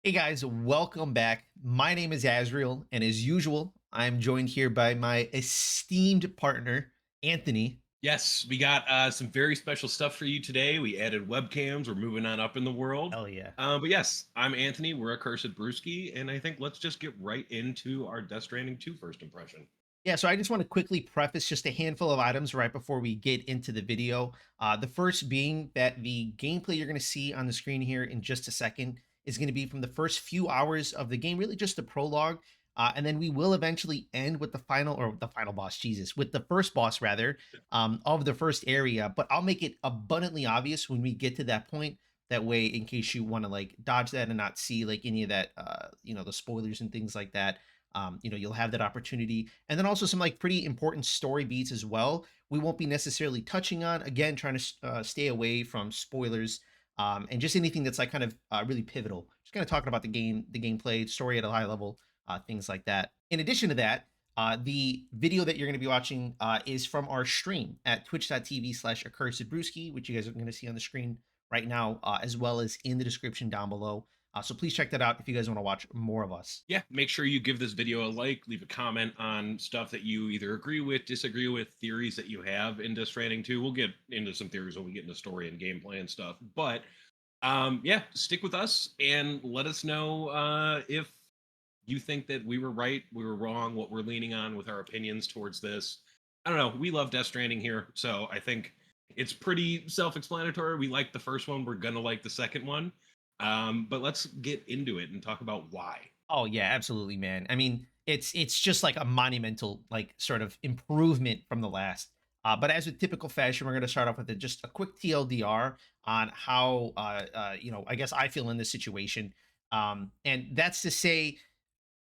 Hey guys, welcome back. My name is Azriel, and as usual, I'm joined here by my esteemed partner, Anthony. Yes, we got some very special stuff for you today. We added webcams. We're moving on up in the world. Hell yeah. But yes, I'm Anthony. We're a Cursed Brewski, and I think let's just get right into our Death Stranding 2 first impression. Yeah, so I just want to quickly preface just a handful of items right before we get into the video. The first being that the gameplay you're going to see on the screen here in just a second is going to be from the first few hours of the game, really just the prologue. And then we will eventually end with the final, or the final boss, Jesus, with the first boss rather, of the first area. But I'll make it abundantly obvious when we get to that point. That way, in case you want to like dodge that and not see like any of that, the spoilers and things like that, you'll have that opportunity. And then also some like pretty important story beats as well. We won't be necessarily touching on, again, trying to stay away from spoilers, and just anything that's like kind of really pivotal. Just kind of talking about the gameplay, story at a high level, things like that. In addition to that, the video that you're going to be watching is from our stream at twitch.tv/accursedbrewski, which you guys are going to see on the screen right now, as well as in the description down below. So please check that out if you guys want to watch more of us. Yeah, make sure you give this video a like, leave a comment on stuff that you either agree with, disagree with, theories that you have in Death Stranding 2. We'll get into some theories when we get into story and gameplay and stuff. But yeah, stick with us and let us know if you think that we were right, we were wrong, what we're leaning on with our opinions towards this. I don't know. We love Death Stranding here, so I think it's pretty self-explanatory. We like the first one. We're gonna like the second one. But let's get into it and talk about why. Oh yeah, absolutely, man. I mean, it's just like a monumental like sort of improvement from the last. But as with typical fashion, we're going to start off with just a quick TLDR on how I guess I feel in this situation. And that's to say,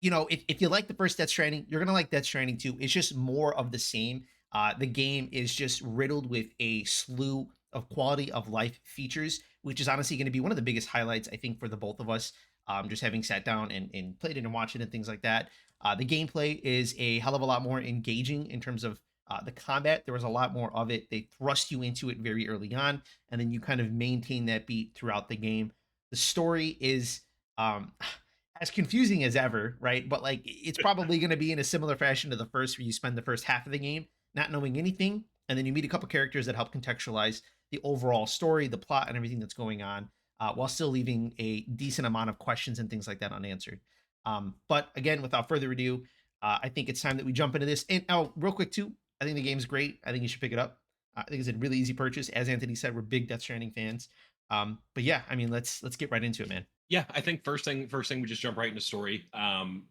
if you like the first Death Stranding, you're gonna like Death Stranding too. It's just more of the same. The game is just riddled with a slew of quality of life features, which is honestly going to be one of the biggest highlights I think for the both of us. Just having sat down and played it and watched it and things like that. The gameplay is a hell of a lot more engaging in terms of the combat. There was a lot more of it. They thrust you into it very early on, and then you kind of maintain that beat throughout the game. The story is um, as confusing as ever, right? But like it's probably going to be in a similar fashion to the first, where you spend the first half of the game not knowing anything, and then you meet a couple characters that help contextualize the overall story, the plot, and everything that's going on, while still leaving a decent amount of questions and things like that unanswered. But again, without further ado, I think it's time that we jump into this. And oh, real quick too, I think the game's great. I think you should pick it up. I think it's a really easy purchase. As Anthony said, we're big Death Stranding fans. But yeah, I mean, let's get right into it, man. Yeah, I think first thing we just jump right into story.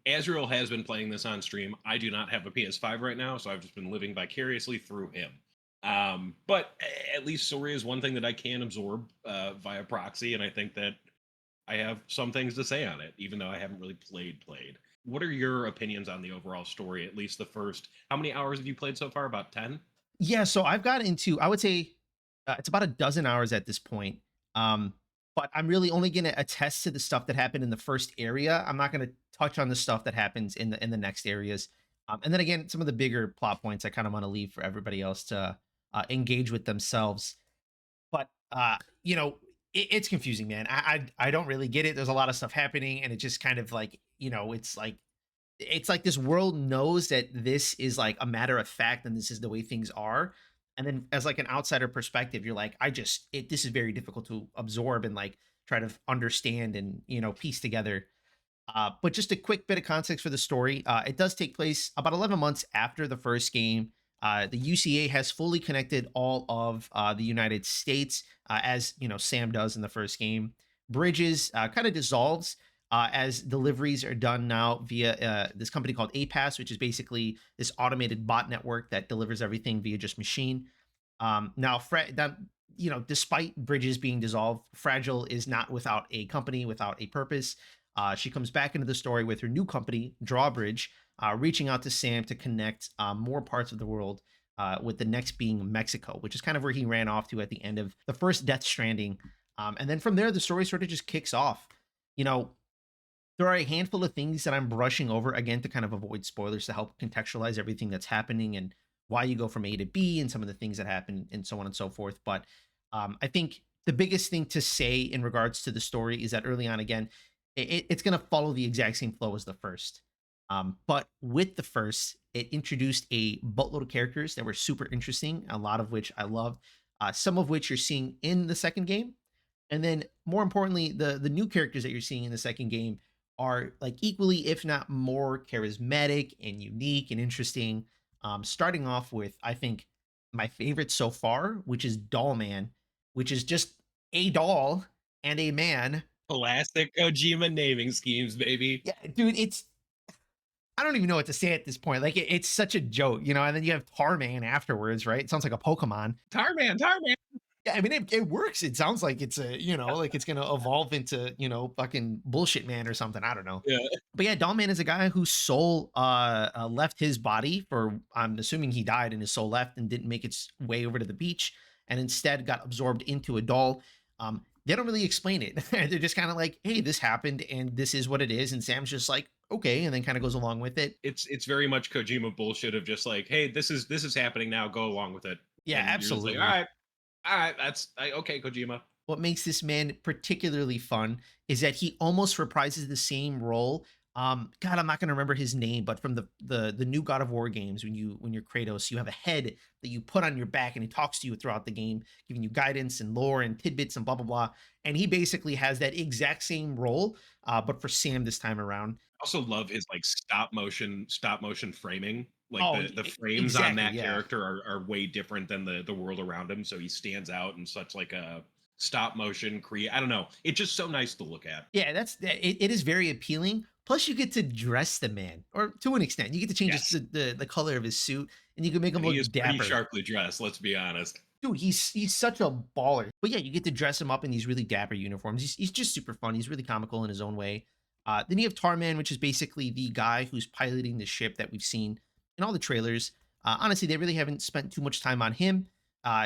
Azrael has been playing this on stream. I do not have a PS5 right now, so I've just been living vicariously through him. But at least story is one thing that I can absorb via proxy, and I think that I have some things to say on it, even though I haven't really played. What are your opinions on the overall story? At least the first. How many hours have you played so far? About 10? Yeah, so I've got into, I would say, it's about a dozen hours at this point. Um, but I'm really only going to attest to the stuff that happened in the first area. I'm not going to touch on the stuff that happens in the next areas. And then again, some of the bigger plot points I kind of want to leave for everybody else to engage with themselves. But it's confusing, man. I don't really get it. There's a lot of stuff happening, and it just kind of like it's like this world knows that this is like a matter of fact and this is the way things are. And then as like an outsider perspective, you're like, this is very difficult to absorb and like try to understand and piece together. But just a quick bit of context for the story. It does take place about 11 months after the first game. The UCA has fully connected all of the United States, as Sam does in the first game. Bridges kind of dissolves as deliveries are done now via this company called APAS, which is basically this automated bot network that delivers everything via just machine. Despite Bridges being dissolved, Fragile is not without a company, without a purpose. She comes back into the story with her new company, Drawbridge, reaching out to Sam to connect more parts of the world, with the next being Mexico, which is kind of where he ran off to at the end of the first Death Stranding. And then from there, the story sort of just kicks off. You know, there are a handful of things that I'm brushing over again to kind of avoid spoilers to help contextualize everything that's happening and why you go from A to B and some of the things that happen and so on and so forth. But I think the biggest thing to say in regards to the story is that early on, again, It's going to follow the exact same flow as the first. But with the first, it introduced a boatload of characters that were super interesting, a lot of which I loved, some of which you're seeing in the second game. And then more importantly, the new characters that you're seeing in the second game are like equally, if not more, charismatic and unique and interesting. Starting off with, I think, my favorite so far, which is Doll Man, which is just a doll and a man. Classic Kojima naming schemes, baby. Yeah, dude, it's I don't even know what to say at this point. Like it's such a joke, you know. And then you have Tarman afterwards, right? It sounds like a Pokemon. Tarman, Tarman. Yeah, I mean it works. It sounds like it's a like it's gonna evolve into fucking bullshit man or something. I don't know. Yeah. But yeah, Doll Man is a guy whose soul left his body for I'm assuming he died and his soul left and didn't make its way over to the beach and instead got absorbed into a doll. They don't really explain it. They're just kind of like, hey, this happened and this is what it is. And Sam's just like, okay, and then kind of goes along with it. It's very much Kojima bullshit of just like, hey, this is happening now. Go along with it, Yeah, and you're just like, absolutely. all right, okay, Kojima. What makes this man particularly fun is that he almost reprises the same role. God, I'm not going to remember his name, but from the new God of War games, when you're Kratos, you have a head that you put on your back, and he talks to you throughout the game, giving you guidance and lore and tidbits and blah blah blah. And he basically has that exact same role, but for Sam this time around. Also love his like stop motion framing. Like Oh, the frames on exactly, that yeah. character are way different than the world around him. So he stands out in such like a stop motion create. I don't know. It's just so nice to look at. Yeah, it is very appealing. Plus, you get to dress the man, or to an extent, you get to change Yes. the color of his suit, and you can make him And he look is pretty dapper. sharply dressed, let's be honest. Dude, he's such a baller. But yeah, you get to dress him up in these really dapper uniforms. He's just super fun. He's really comical in his own way. Then you have Tarman, which is basically the guy who's piloting the ship that we've seen in all the trailers. Honestly, they really haven't spent too much time on him.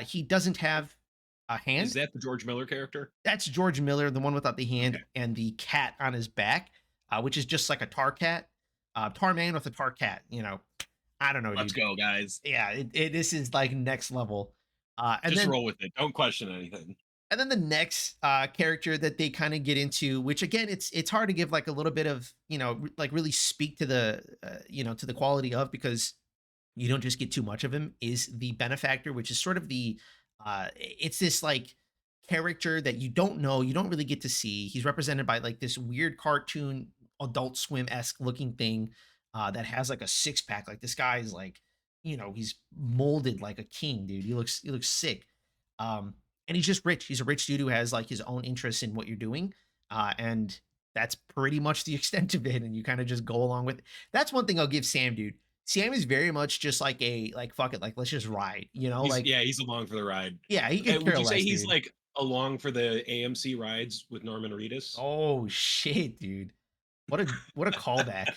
He doesn't have a Is hand. that the George Miller character? That's George Miller, the one without the hand Okay. and the cat on his back, which is just like a tar cat. Tar man with a tar cat. I don't know, Let's dude. go, guys. Yeah, this is like next level. Uh, and Just then roll with it. Don't question anything. and then the next character that they kind of get into, which again, it's hard to give like a little bit of like really speak to the to the quality of because you don't just get too much of him is the benefactor, which is sort of the it's this like character that you don't really get to see. He's represented by like this weird cartoon adult swim-esque looking thing that has like a six-pack. Like this guy is like, he's molded like a king, dude. He looks sick. And he's just rich. He's a rich dude who has like his own interests in what you're doing. And that's pretty much the extent of it. And you kind of just go along with it. That's one thing I'll give Sam, dude. Sam is very much just like a like fuck it, like let's just ride, He's like yeah, he's along for the ride. yeah, he could Would care you say less, he's dude. like along for the AMC rides with Norman Reedus? Oh shit, dude. What a callback.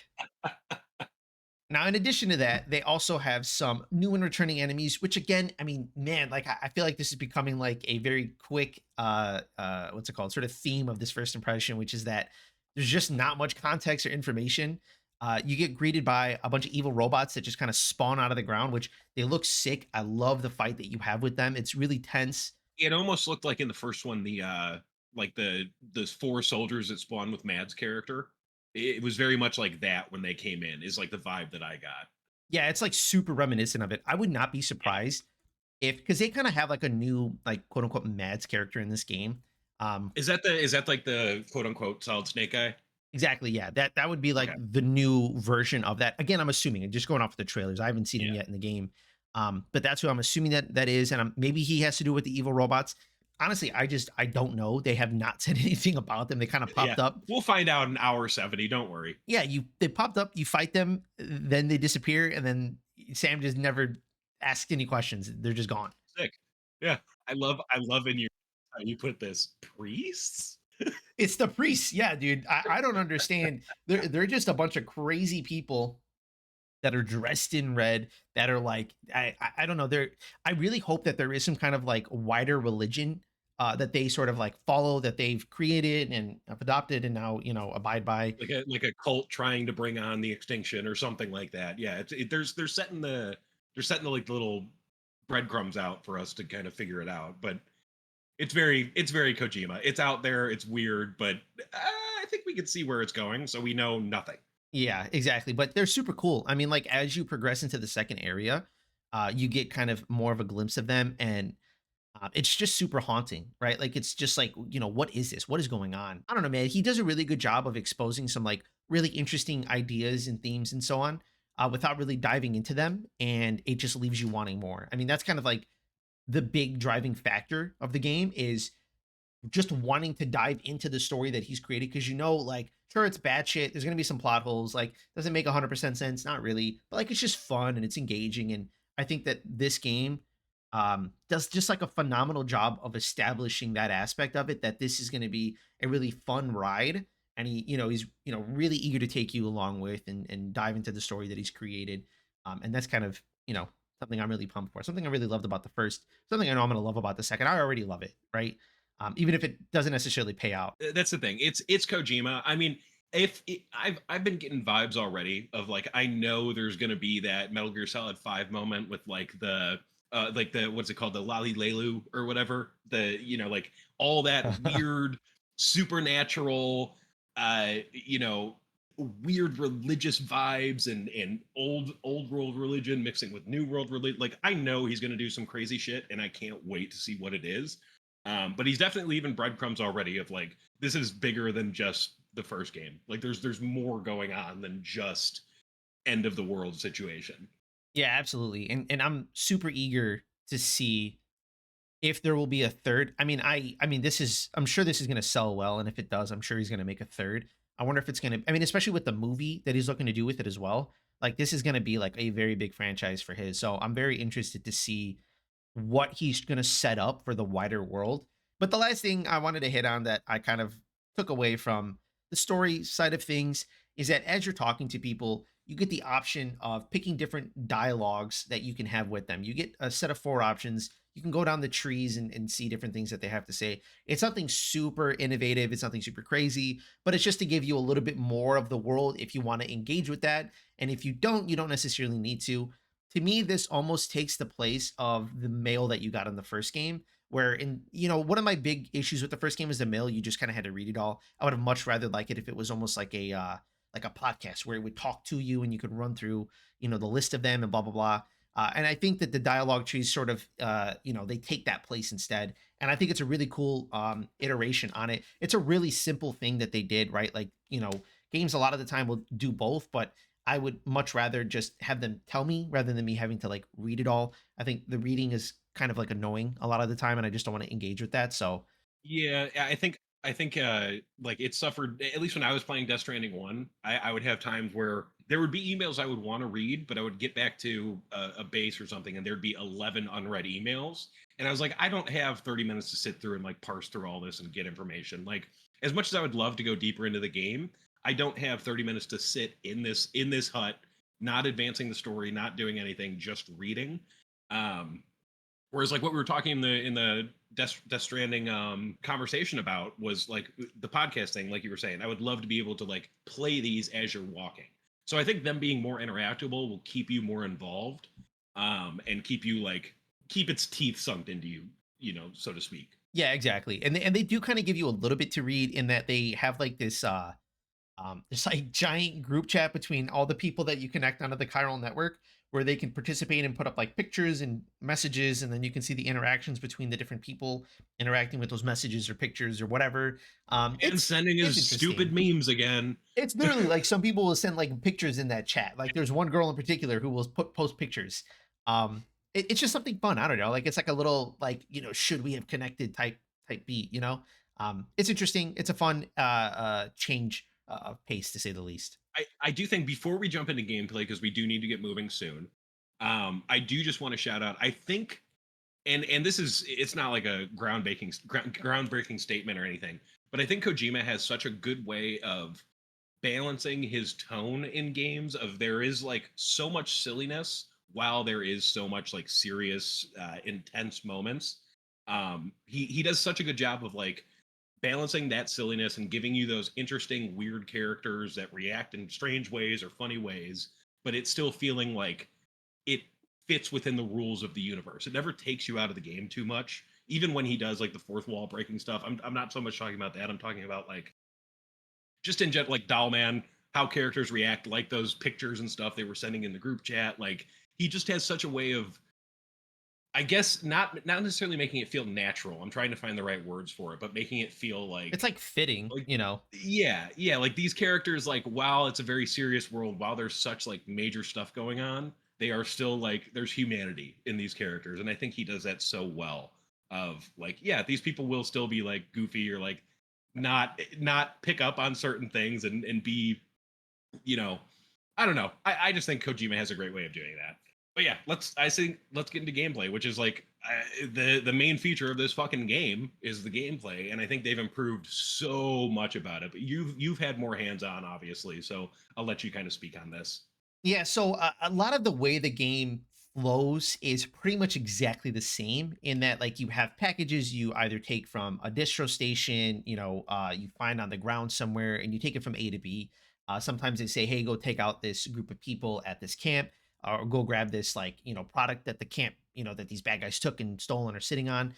Now, in addition to that, they also have some new and returning enemies, which again, I mean, man, like I feel like this is becoming like a very quick what's it called? Sort of theme of this first impression, which is that there's just not much context or information. You get greeted by a bunch of evil robots that just kind of spawn out of the ground, which they look sick. I love the fight that you have with them. It's really tense. It almost looked like in the first one, the like the four soldiers that spawned with Mad's character. It was very much like that when they came in, is like the vibe that I got. Yeah, it's like super reminiscent of it. I would not be Yeah. surprised if because they kind of have like a new like quote unquote Mads character in this game. Um, Is that like the quote unquote Solid Snake guy? exactly, yeah. That would be like Okay. the new version of that. Again, I'm assuming, and just going off the trailers. I haven't seen him Yeah. yet in the game. But that's who I'm assuming that is, and maybe he has to do with the evil robots. Honestly, I don't know. They have not said anything about them. They kind of Yeah. popped up. We'll find out in hour 70, don't worry. Yeah, they popped up. You fight them, then they disappear, and then Sam just never asked any questions. They're just gone. Sick. Yeah. I love in your how you put this. Priests? It's the priests. Yeah, dude. I don't understand. They're just a bunch of crazy people that are dressed in red that are like I don't know. I really hope that there is some kind of like wider religion that they sort of like follow that they've created and have adopted and now abide by. Like a cult trying to bring on the extinction or something like that. Yeah, they're setting the like little breadcrumbs out for us to kind of figure it out. But it's very Kojima. It's out there. It's weird, but think we could see where it's going, so we know nothing. Yeah, exactly. But they're super cool. I mean, like as you progress into the second area, you get kind of more of a glimpse of them, and it's just super haunting, right? Like it's just like, what is this? What is going on? I don't know, man. He does a really good job of exposing some like really interesting ideas and themes and so on, without really diving into them, and it just leaves you wanting more. I mean, that's kind of like the big driving factor of the game is just wanting to dive into the story that he's created because like, sure, it's bad shit. There's gonna be some plot holes. Like, doesn't make 100% sense, not really, but like, it's just fun and it's engaging. And I think that this game does just like a phenomenal job of establishing that aspect of it. That this is going to be a really fun ride, and he's really eager to take you along with and dive into the story that he's created. And that's kind of something I'm really pumped for. Something I really loved about the first. Something I know I'm going to love about the second. I already love it, right? Even if it doesn't necessarily pay out. That's the thing. It's Kojima. I mean, if it, I've been getting vibes already of like I know there's gonna be that Metal Gear Solid 5 moment with like the what's it called, the Lali Lelu or whatever, the like all that weird supernatural you know weird religious vibes and old world religion mixing with new world religion. Like I know he's gonna do some crazy shit, and I can't wait to see what it is. But he's definitely leaving breadcrumbs already of like this is bigger than just the first game. Like there's more going on than just end of the world situation. Yeah, absolutely. And I'm super eager to see if there will be a third. I mean I'm sure this is going to sell well, and if it does, I'm sure he's going to make a third. I wonder if it's going to I mean, especially with the movie that he's looking to do with it as well. Like this is going to be like a very big franchise for his. So I'm very interested to see what he's going to set up for the wider world. But the last thing I wanted to hit on that I kind of took away from the story side of things is that as you're talking to people, you get the option of picking different dialogues that you can have with them. You get a set of four options. You can go down the trees and see different things that they have to say. It's nothing super innovative. It's nothing super crazy, but it's just to give you a little bit more of the world if you want to engage with that. And if you don't necessarily need to me, this almost takes the place of the mail that you got in the first game. Where one of my big issues with the first game is the mail. You just kind of had to read it all. I would have much rather like it if it was almost like a podcast where it would talk to you and you could run through the list of them and blah blah blah. And I think that the dialogue trees sort of they take that place instead. And I think it's a really cool iteration on it. It's a really simple thing that they did, right? Like games a lot of the time will do both, but I would much rather just have them tell me rather than me having to like read it all. I think the reading is kind of like annoying a lot of the time, and I just don't want to engage with that. So Yeah, I think like it suffered at least when I was playing Death Stranding 1, I would have times where there would be emails I would want to read, but I would get back to a base or something and there'd be 11 unread emails. And I was like, I don't have 30 minutes to sit through and like parse through all this and get information. Like as much as I would love to go deeper into the game, I don't have 30 minutes to sit in this hut, not advancing the story, not doing anything, just reading. Um, Whereas like what we were talking in the Death Stranding conversation about was like the podcast thing, like you were saying. I would love to be able to like play these as you're walking. So I think them being more interactable will keep you more involved, and keep you like keep its teeth sunk into you, so to speak. yeah, exactly. And they do kind of give you a little bit to read in that they have like this like giant group chat between all the people that you connect onto the chiral network where they can participate and put up like pictures and messages, and then you can see the interactions between the different people interacting with those messages or pictures or whatever. And It's sending it's his interesting. stupid memes again. It's literally like some people will send like pictures in that chat. Like there's one girl in particular who will post pictures. It's just something fun. I don't know. Like it's like a little like should we have connected type beat. It's interesting. It's a fun change of pace to say the least. I do think before we jump into gameplay, because we do need to get moving soon, I do just want to shout out. I think, and this is it's not like a groundbreaking statement or anything, but I think Kojima has such a good way of balancing his tone in games. Of there is like so much silliness while there is so much like serious, intense moments. He does such a good job of like balancing that silliness and giving you those interesting weird characters that react in strange ways or funny ways, but it's still feeling like it fits within the rules of the universe. It never takes you out of the game too much, even when he does like the fourth wall breaking stuff. I'm not so much talking about that. I'm talking about like just in general, like Doll Man, how characters react, like those pictures and stuff they were sending in the group chat. Like he just has such a way of, I guess, not necessarily making it feel natural. I'm trying to find the right words for it, but making it feel It's like fitting, like you know. yeah, like these characters, like while it's a very serious world, while there's such like major stuff going on, they are still like there's humanity in these characters, and I think he does that so well. Of like, yeah, these people will still be like goofy or like not pick up on certain things and be, you know, I don't know. I just think Kojima has a great way of doing that. But yeah, let's get into gameplay, which is like the main feature of this fucking game is the gameplay, and I think they've improved so much about it. But you've had more hands on, obviously, so I'll let you kind of speak on this. Yeah, so a lot of the way the game flows is pretty much exactly the same in that like you have packages you either take from a distro station, you find on the ground somewhere and you take it from A to B. Sometimes they say, "Hey, go take out this group of people at this camp, or go grab this product that the camp, that these bad guys took and stolen or sitting on."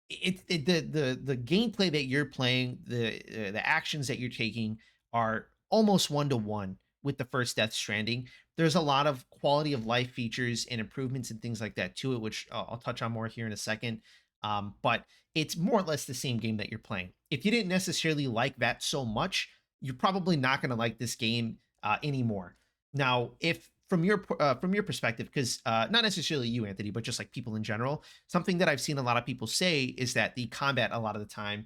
The gameplay that you're playing, the actions that you're taking are almost one to one with the first Death Stranding. There's a lot of quality of life features and improvements and things like that to it, which I'll touch on more here in a second. But it's more or less the same game that you're playing. If you didn't necessarily like that so much, you're probably not going to like this game anymore. Now, if from your perspective, because not necessarily you, Anthony, but just like people in general, something that I've seen a lot of people say is that the combat a lot of the time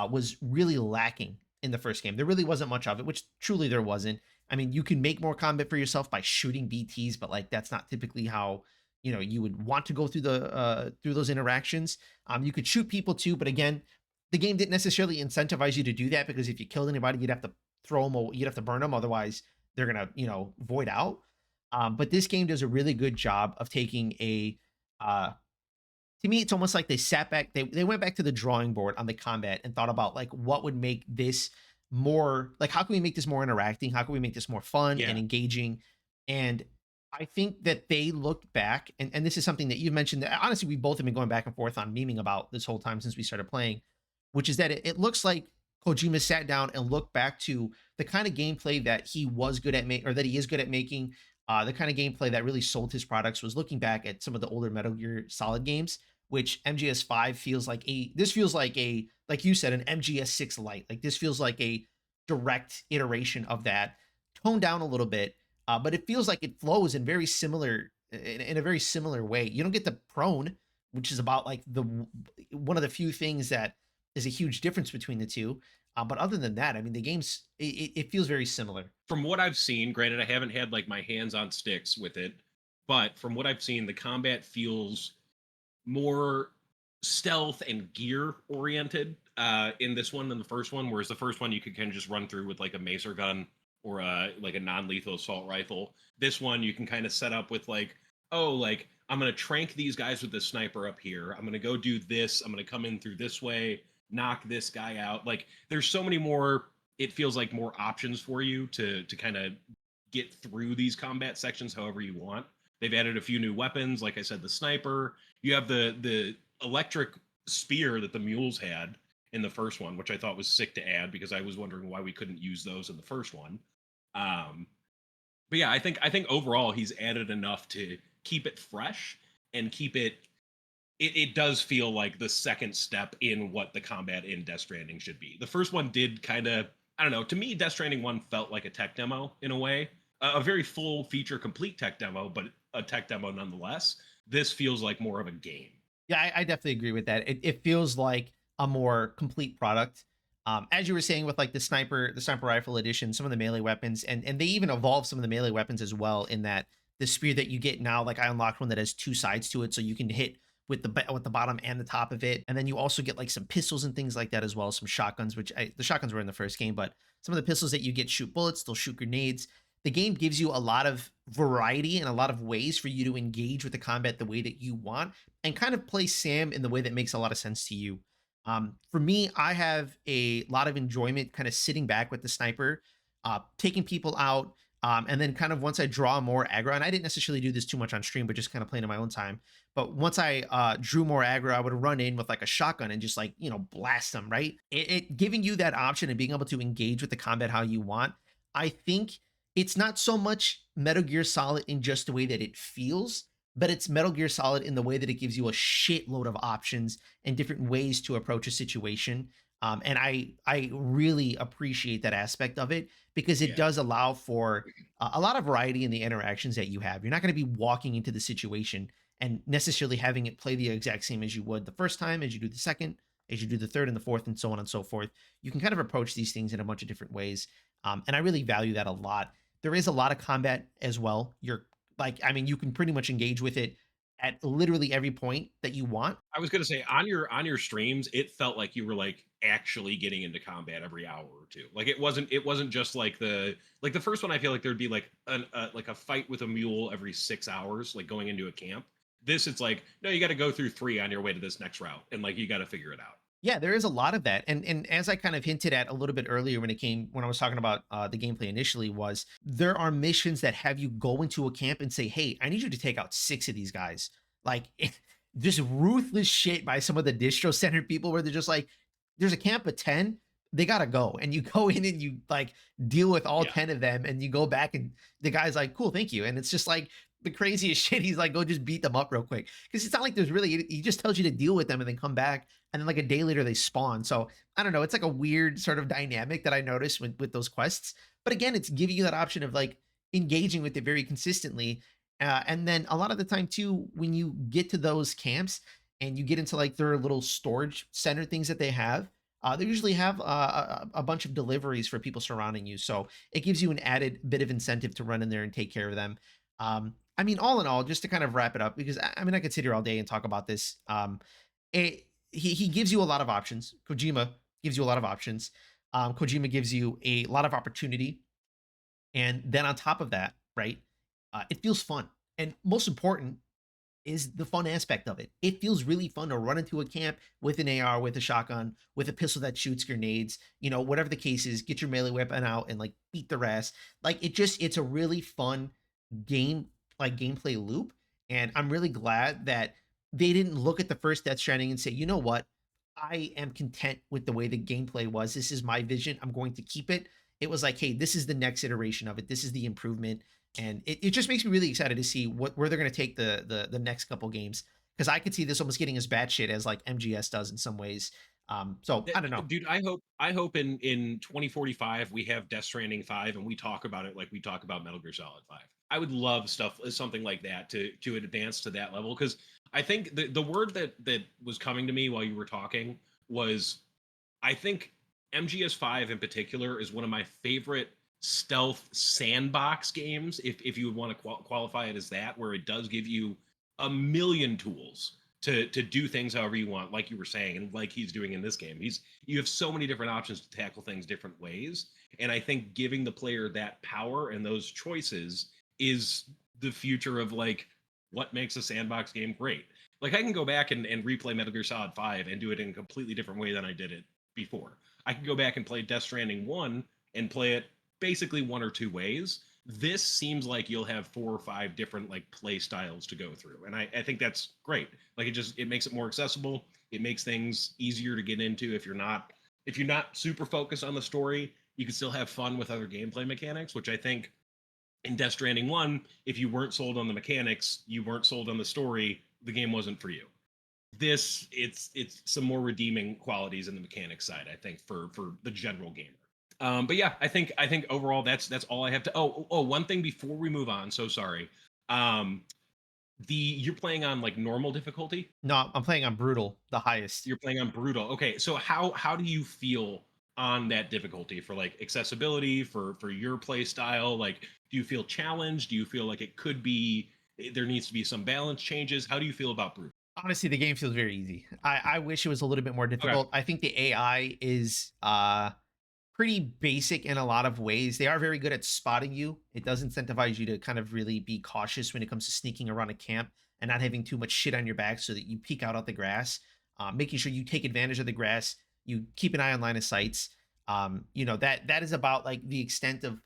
was really lacking in the first game. There really wasn't much of it, which truly there wasn't. I mean, you can make more combat for yourself by shooting BTs, but like that's not typically how you would want to go through those interactions. You could shoot people too, but again, the game didn't necessarily incentivize you to do that because if you killed anybody, you'd have to throw them, or you'd have to burn them, otherwise they're gonna void out. But this game does a really good job of taking a to me, it's almost like they sat back, they went back to the drawing board on the combat and thought about like what would make this more like how can we make this more interacting? How can we make this more fun and Yeah, engaging? And I think that they looked back, and this is something that you've mentioned that honestly we both have been going back and forth on memeing about this whole time since we started playing, which is that it looks like Kojima sat down and looked back to the kind of gameplay that he was good at making, or that he is good at making, the kind of gameplay that really sold his products, was looking back at some of the older Metal Gear Solid games, which MGS5 feels like this feels like like you said, an MGS6 light. Like this feels like a direct iteration of that, toned down a little bit, but it feels like it flows in a very similar way. You don't get the prone, which is about like the one of the few things that is a huge difference between the two. But other than that, I mean, the game's it feels very similar. from what I've seen, granted, I haven't had like my hands on sticks with it, but from what I've seen, the combat feels more stealth and gear oriented in this one than the first one. Whereas the first one you could kind of just run through with like a macer gun or like a non-lethal assault rifle. This one you can kind of set up with like, oh, like I'm gonna trank these guys with this sniper up here. I'm gonna go do this. I'm gonna come in through this way, knock this guy out. Like there's so many more. It feels like more options for you to kind of get through these combat sections however you want. They've added a few new weapons, like I said, the sniper. You have the electric spear that the mules had in the first one, which I thought was sick to add because I was wondering why we couldn't use those in the first one. Um, but yeah, I think overall he's added enough to keep it fresh and keep it. It does feel like the second step in what the combat in Death Stranding should be. The first one did kind of, I don't know, to me, Death Stranding 1 felt like a tech demo in a way, a very full feature complete tech demo, but a tech demo nonetheless. This feels like more of a game. Yeah, I definitely agree with that. It feels like a more complete product. As you were saying with like the sniper rifle edition, some of the melee weapons, and they even evolved some of the melee weapons as well. In that the spear that you get now, like I unlocked one that has two sides to it, so you can hit with the bottom and the top of it, and then you also get like some pistols and things like that as well, some shotguns, the shotguns were in the first game, but some of the pistols that you get shoot bullets, they'll shoot grenades. The game gives you a lot of variety and a lot of ways for you to engage with the combat the way that you want and kind of play Sam in the way that makes a lot of sense to you. For me, I have a lot of enjoyment kind of sitting back with the sniper, taking people out. And then kind of once I draw more aggro, and I didn't necessarily do this too much on stream, but just kind of playing in my own time. But once I drew more aggro, I would run in with like a shotgun and just like, blast them, right? It giving you that option and being able to engage with the combat how you want. I think it's not so much Metal Gear Solid in just the way that it feels, but it's Metal Gear Solid in the way that it gives you a shitload of options and different ways to approach a situation. And I really appreciate that aspect of it because it Yeah. does allow for a lot of variety in the interactions that you have. You're not going to be walking into the situation and necessarily having it play the exact same as you would the first time, as you do the second, as you do the third and the fourth, and so on and so forth. You can kind of approach these things in a bunch of different ways. And I really value that a lot. There is a lot of combat as well. You can pretty much engage with it at literally every point that you want. I was gonna say on your streams, it felt like you were like actually getting into combat every hour or two. Like it wasn't just like the first one. I feel like there'd be like like a fight with a mule every 6 hours, like going into a camp. This it's like no, you got to go through three on your way to this next route, and like you got to figure it out. Yeah, there is a lot of that, and as I kind of hinted at a little bit earlier when I was talking about the gameplay initially, was there are missions that have you go into a camp and say, "Hey, I need you to take out 6 of these guys." Like just ruthless shit by some of the distro center people, where they're just like, "There's a camp of 10, they gotta go," and you go in and you like deal with all Yeah, 10 of them, and you go back and the guy's like, "Cool, thank you," and it's just like the craziest shit. He's like, "Go just beat them up real quick," because it's not like there's really he just tells you to deal with them and then come back and then like a day later they spawn. So I don't know. It's like a weird sort of dynamic that I noticed with those quests. But again, it's giving you that option of like engaging with it very consistently. And then a lot of the time too, when you get to those camps and you get into like their little storage center things that they have, they usually have a bunch of deliveries for people surrounding you. So it gives you an added bit of incentive to run in there and take care of them. All in all, just to kind of wrap it up, because I could sit here all day and talk about this. He gives you a lot of options. Kojima gives you a lot of options. Kojima gives you a lot of opportunity, and then on top of that, right, it feels fun. And most important is the fun aspect of it. It feels really fun to run into a camp with an AR, with a shotgun, with a pistol that shoots grenades, whatever the case is, get your melee weapon out and like beat the rest. It's a really fun game, like gameplay loop. And I'm really glad that they didn't look at the first Death Stranding and say, you know what? I am content with the way the gameplay was. This is my vision. I'm going to keep it. It was like, hey, this is the next iteration of it. This is the improvement. And it just makes me really excited to see where they're going to take the next couple games. Because I could see this almost getting as batshit as like MGS does in some ways. So I don't know. Dude, I hope in 2045 we have Death Stranding 5 and we talk about it like we talk about Metal Gear Solid 5. I would love something like that to advance to that level because I think the word that was coming to me while you were talking was I think MGS5 in particular is one of my favorite stealth sandbox games if you would want to qualify it as that, where it does give you a million tools to do things however you want, like you were saying, and like he's doing in this game. You have so many different options to tackle things different ways. And I think giving the player that power and those choices is the future of like what makes a sandbox game great. Like I can go back and replay Metal Gear Solid 5 and do it in a completely different way than I did it before. I can go back and play Death Stranding 1 and play it basically one or two ways. This seems like you'll have four or five different like play styles to go through. And I think that's great. Like it makes it more accessible. It makes things easier to get into if you're not super focused on the story, you can still have fun with other gameplay mechanics, which I think in Death Stranding 1, if you weren't sold on the mechanics, you weren't sold on the story, the game wasn't for you. This it's some more redeeming qualities in the mechanics side, I think, for the general gamer. But yeah, I think overall that's all I have to. One thing before we move on. So sorry. Um, you're playing on like normal difficulty. No, I'm playing on brutal, the highest. You're playing on brutal. Okay, so how do you feel on that difficulty for like accessibility for your play style? Like, do you feel challenged? Do you feel like it could be there needs to be some balance changes? How do you feel about brutal? Honestly, the game feels very easy. I wish it was a little bit more Okay. difficult. I think the AI is pretty basic in a lot of ways. They are very good at spotting you. It does incentivize you to kind of really be cautious when it comes to sneaking around a camp and not having too much shit on your back so that you peek out at the grass, making sure you take advantage of the grass. You keep an eye on line of sights. That is about like the extent of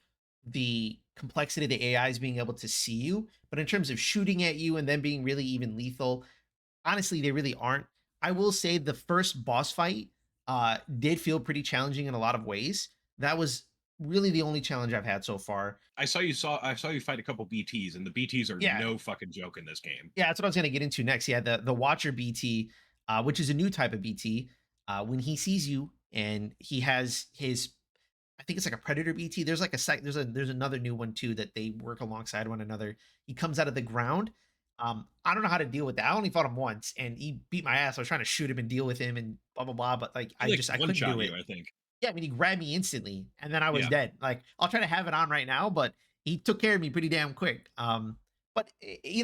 the complexity of the AIs being able to see you, but in terms of shooting at you and then being really even lethal, honestly, they really aren't. I will say the first boss fight did feel pretty challenging in a lot of ways. That was really the only challenge I've had so far. I saw you fight a couple BTs, and the BTs are Yeah, no fucking joke in this game. yeah, that's what I was gonna get into next. Yeah, the Watcher BT, which is a new type of BT. When he sees you and he has his, I think it's like a Predator BT. There's like a there's another new one too that they work alongside one another. He comes out of the ground. I don't know how to deal with that. I only fought him once and he beat my ass. I was trying to shoot him and deal with him and blah blah blah. But like He like I one couldn't shot do you, it. I think. Yeah, I mean he grabbed me instantly and then I was Yeah. dead. Like I'll try to have it on right now, but he took care of me pretty damn quick. But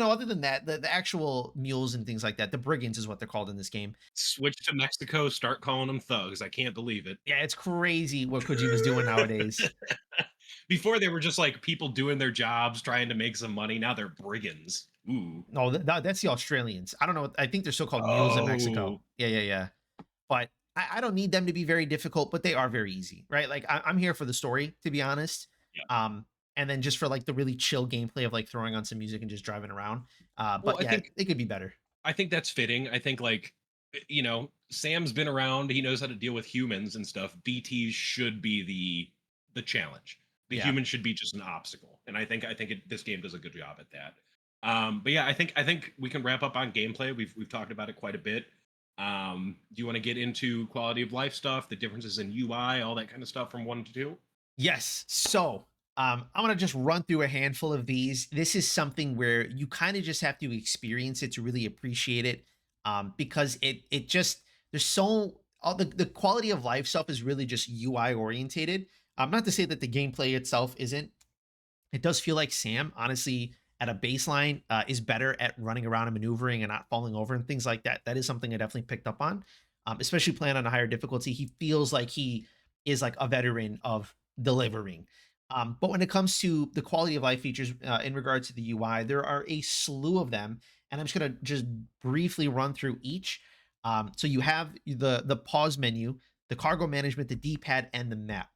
other than that, the actual mules and things like that, the brigands is what they're called in this game. Switch to Mexico, start calling them thugs. I can't believe it. Yeah, it's crazy what Kojima's doing nowadays. Before they were just like people doing their jobs, trying to make some money. Now they're brigands. Ooh. No, that's the Australians. I don't know. I think they're still called mules in Mexico. Oh, Yeah, yeah, yeah. But I don't need them to be very difficult, but they are very easy, right? Like I'm here for the story, to be honest. yeah. Um, and then just for like the really chill gameplay of like throwing on some music and just driving around. Well, But yeah, it could be better. I think that's fitting. I think like Sam's been around. He knows how to deal with humans and stuff. BTs should be the challenge. The Yeah. human should be just an obstacle. And this game does a good job at that. But yeah, I think we can wrap up on gameplay. We've talked about it quite a bit. Do you want to get into quality of life stuff, the differences in UI, all that kind of stuff from 1 to 2? Yes. So I'm gonna just run through a handful of these. This is something where you kind of just have to experience it to really appreciate it. Because it just there's so all the quality of life stuff is really just UI orientated. Not to say that the gameplay itself isn't. It does feel like Sam, honestly, at a baseline, is better at running around and maneuvering and not falling over and things like that. That is something I definitely picked up on, especially playing on a higher difficulty. He feels like he is like a veteran of delivering. But when it comes to the quality of life features in regards to the UI, there are a slew of them, and I'm just gonna just briefly run through each. So you have the pause menu, the cargo management, the D-pad, and the map.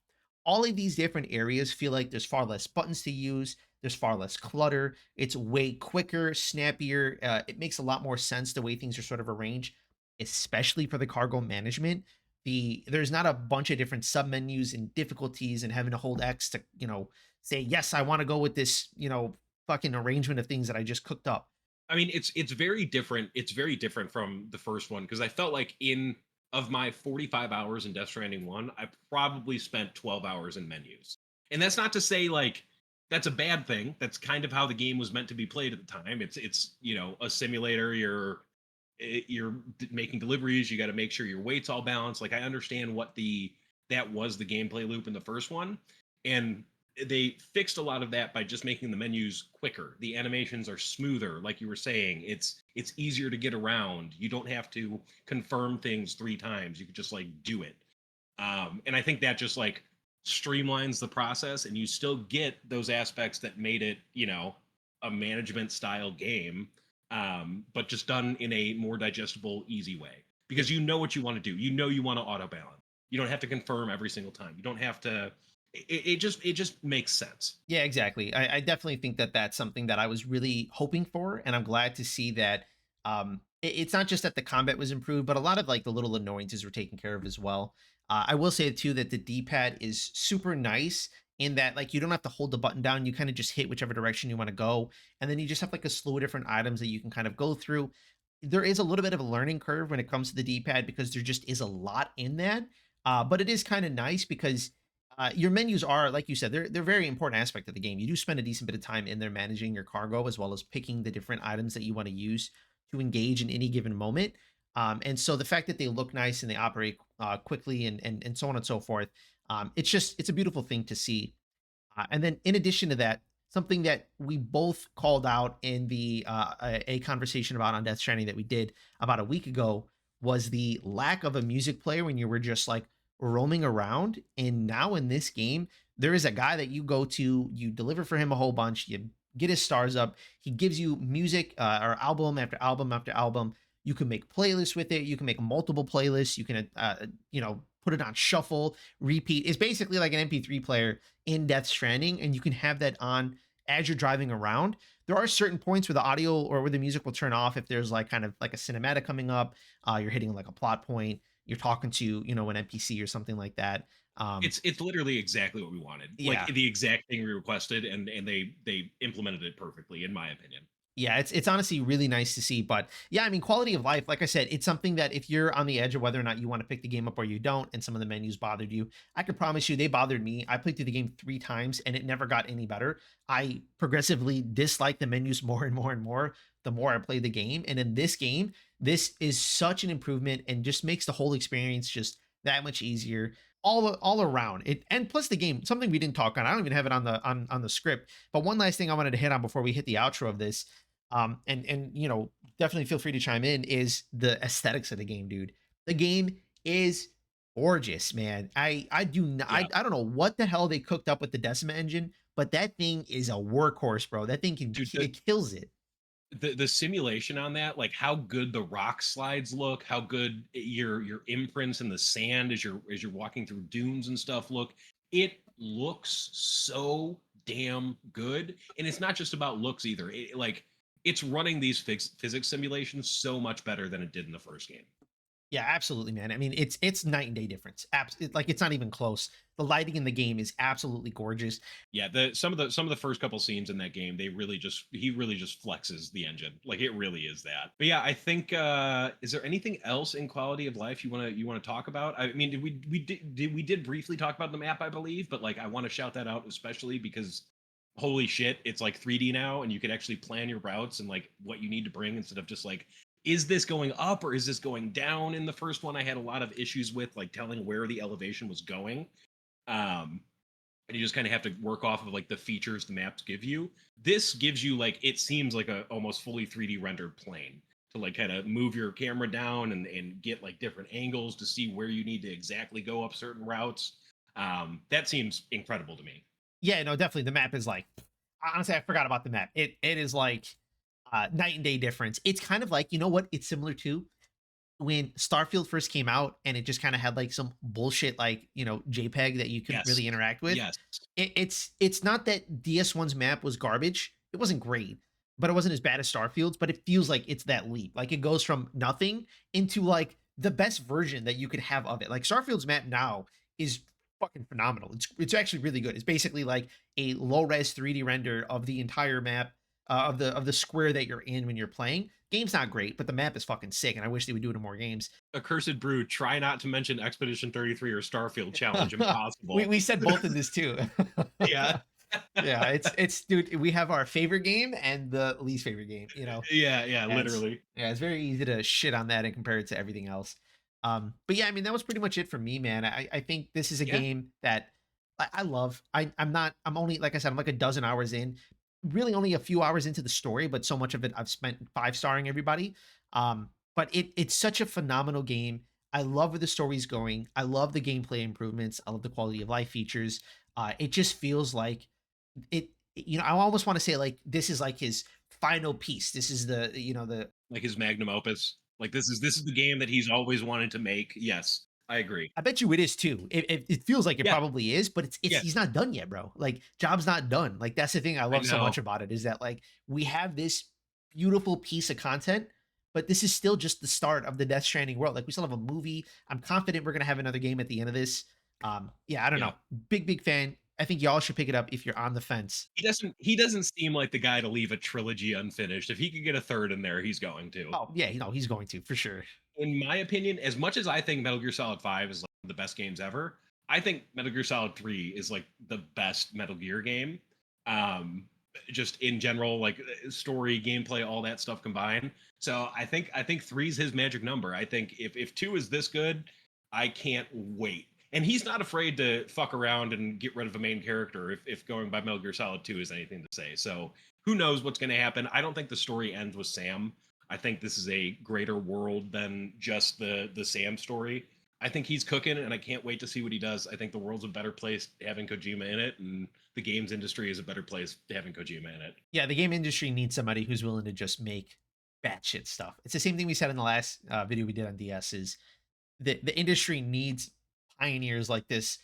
All of these different areas feel like there's far less buttons to use. There's far less clutter. It's way quicker, snappier. It makes a lot more sense the way things are sort of arranged, especially for the cargo management. There's not a bunch of different submenus and difficulties and having to hold X to say yes, I want to go with this fucking arrangement of things that I just cooked up. I mean, it's very different. It's very different from the first one because I felt like in of my 45 hours in Death Stranding 1, I probably spent 12 hours in menus. And that's not to say like that's a bad thing. That's kind of how the game was meant to be played at the time. It's a simulator. You're making deliveries. You got to make sure your weight's all balanced. Like I understand that was the gameplay loop in the first one, and they fixed a lot of that by just making the menus quicker. The animations are smoother, like you were saying. It's easier to get around. You don't have to confirm things 3 times. You could just like do it. And I think that just like streamlines the process, and you still get those aspects that made it, a management style game, but just done in a more digestible, easy way. Because you know what you want to do. You know you want to auto balance. You don't have to confirm every single time. You don't have to it just makes sense. Yeah, exactly. I definitely think that that's something that I was really hoping for, and I'm glad to see that. It's not just that the combat was improved, but a lot of like the little annoyances were taken care of as well. I will say too that the D-pad is super nice in that like you don't have to hold the button down; you kind of just hit whichever direction you want to go, and then you just have like a slew of different items that you can kind of go through. There is a little bit of a learning curve when it comes to the D-pad because there just is a lot in that. But it is kind of nice because your menus are, like you said, they're a very important aspect of the game. You do spend a decent bit of time in there managing your cargo as well as picking the different items that you want to use to engage in any given moment. And so the fact that they look nice and they operate quickly and so on and so forth, it's a beautiful thing to see. And then in addition to that, something that we both called out in a conversation about on Death Stranding that we did about a week ago was the lack of a music player when you were just like roaming around. And now in this game, there is a guy that you go to, you deliver for him a whole bunch, you get his stars up. He gives you music or album after album after album. You can make playlists with it. You can make multiple playlists. You can, put it on shuffle, repeat. It's basically like an MP3 player in Death Stranding, and you can have that on as you're driving around. There are certain points where the audio or where the music will turn off if there's like kind of like a cinematic coming up, you're hitting like a plot point, you're talking to, an NPC or something like that. It's literally exactly what we wanted. Like Yeah, the exact thing we requested, and they implemented it perfectly, in my opinion. yeah, it's honestly really nice to see. But yeah, I mean, quality of life, like I said, it's something that if you're on the edge of whether or not you want to pick the game up or you don't, and some of the menus bothered you, I can promise you they bothered me. I played through the game 3 times and it never got any better. I progressively disliked the menus more and more and more the more I played the game. And in this game, this is such an improvement and just makes the whole experience just that much easier. All around it, and plus the game, something we didn't talk on. I don't even have it on the script. But one last thing I wanted to hit on before we hit the outro of this, and definitely feel free to chime in, is the aesthetics of the game, dude. The game is gorgeous, man. I do not, Yeah, I don't know what the hell they cooked up with the Decima engine, but that thing is a workhorse, bro. That thing dude. it kills it. The simulation on that, like how good the rock slides look, how good your imprints in the sand as you're walking through dunes and stuff look. It looks so damn good, and it's not just about looks either. Like it's running these physics simulations so much better than it did in the first game. Yeah, absolutely, man. I mean, it's night and day difference. Like it's not even close. The lighting in the game is absolutely gorgeous. Yeah, the some of the first couple scenes in that game, they really just he really just flexes the engine. Like it really is that. But yeah, I think is there anything else in quality of life you want to talk about? I mean, we did briefly talk about the map, I believe, but like I want to shout that out especially because holy shit, it's like 3D now and you can actually plan your routes and like what you need to bring instead of just like is this going up or is this going down? In the first one I had a lot of issues with like telling where the elevation was going. Um and you just kind of have to work off of like the features the maps give you. This gives you like it seems like a almost fully 3D rendered plane to like kind of move your camera down and get like different angles to see where you need to exactly go up certain routes. That seems incredible to me. Yeah, no, definitely the map is like, honestly, I forgot about the map. It is like night and day difference. It's kind of like, you know what it's similar to when Starfield first came out and it just kind of had like some bullshit like, JPEG that you couldn't Yes, really interact with. yes. It's not that DS1's map was garbage. It wasn't great, but it wasn't as bad as Starfield's, but it feels like it's that leap. Like it goes from nothing into like the best version that you could have of it. Like Starfield's map now is fucking phenomenal. It's actually really good. It's basically like a low res 3D render of the entire map, of the square that you're in when you're playing. Game's not great, but the map is fucking sick, and I wish they would do it in more games. Accursed Brew, try not to mention Expedition 33 or Starfield challenge. we Impossible. we said both in this too. Yeah. Yeah, it's dude, we have our favorite game and the least favorite game, Yeah, yeah, Yeah, it's literally. yeah, it's very easy to shit on that and compare it to everything else. But yeah, I mean that was pretty much it for me, man. I think this is a Yeah. game that I love. I'm only, like I said, I'm like a dozen hours in, really only a few hours into the story, but so much of it I've spent 5 starring everybody. But it's such a phenomenal game. I love where the story's going. I love the gameplay improvements. I love the quality of life features. It just feels like it. I almost want to say like this is like his final piece. This is the Like his magnum opus. Like this is the game that he's always wanted to make. Yes, I agree. I bet you it is too. It feels like it Yeah, probably is, but it's yeah, he's not done yet, bro. Like job's not done. Like that's the thing I I love so know. much about it is that like we have this beautiful piece of content, but this is still just the start of the Death Stranding world. Like we still have a movie. I'm confident we're gonna have another game at the end of this. Yeah, I don't Yeah. know. Big fan. I think y'all should pick it up if you're on the fence. He doesn't seem like the guy to leave a trilogy unfinished. If he could get a third in there, he's going to. Oh yeah, he's going to for sure. In my opinion, as much as I think Metal Gear Solid 5 is like the best games ever, I think Metal Gear Solid 3 is like the best Metal Gear game. Um, just in general, like story, gameplay, all that stuff combined. So I think three is his magic number. I think if two is this good, I can't wait. And he's not afraid to fuck around and get rid of a main character if going by Metal Gear Solid 2 is anything to say. So who knows what's going to happen? I don't think the story ends with Sam. I think this is a greater world than just the Sam story. I think he's cooking, and I can't wait to see what he does. I think the world's a better place having Kojima in it, and the games industry is a better place having Kojima in it. Yeah, the game industry needs somebody who's willing to just make batshit stuff. It's the same thing we said in the last video we did on DS. Is the industry needs pioneers like this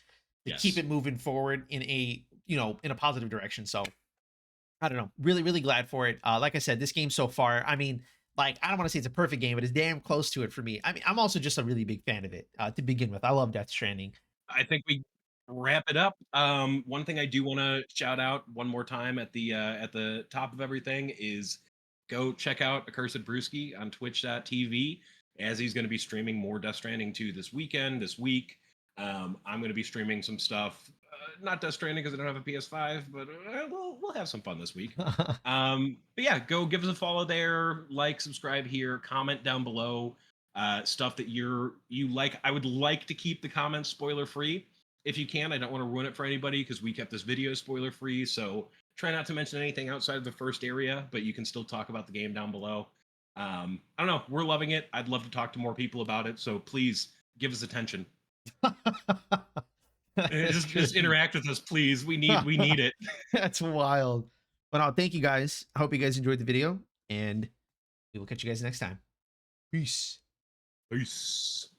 to keep Yes. it moving forward in a, in a positive direction. So I don't know. Really, really glad for it. Like I said, this game so far, I mean, like, I don't want to say it's a perfect game, but it's damn close to it for me. I mean, I'm also just a really big fan of it to begin with. I love Death Stranding. I think we wrap it up. One thing I do want to shout out one more time at the top of everything is go check out Accursed Brewski on twitch.tv as he's going to be streaming more Death Stranding 2 this weekend, this week. I'm going to be streaming some stuff, not Death Stranding because I don't have a PS5, but we'll have some fun this week. But yeah, go give us a follow there, like, subscribe here, comment down below stuff that you like. I would like to keep the comments spoiler free if you can. I don't want to ruin it for anybody because we kept this video spoiler free. So try not to mention anything outside of the first area, but you can still talk about the game down below. I don't know. We're loving it. I'd love to talk to more people about it. So please give us attention. That's Just crazy. interact with us, please. We need it. That's wild. But thank you guys. I hope you guys enjoyed the video, and we will catch you guys next time. Peace. Peace.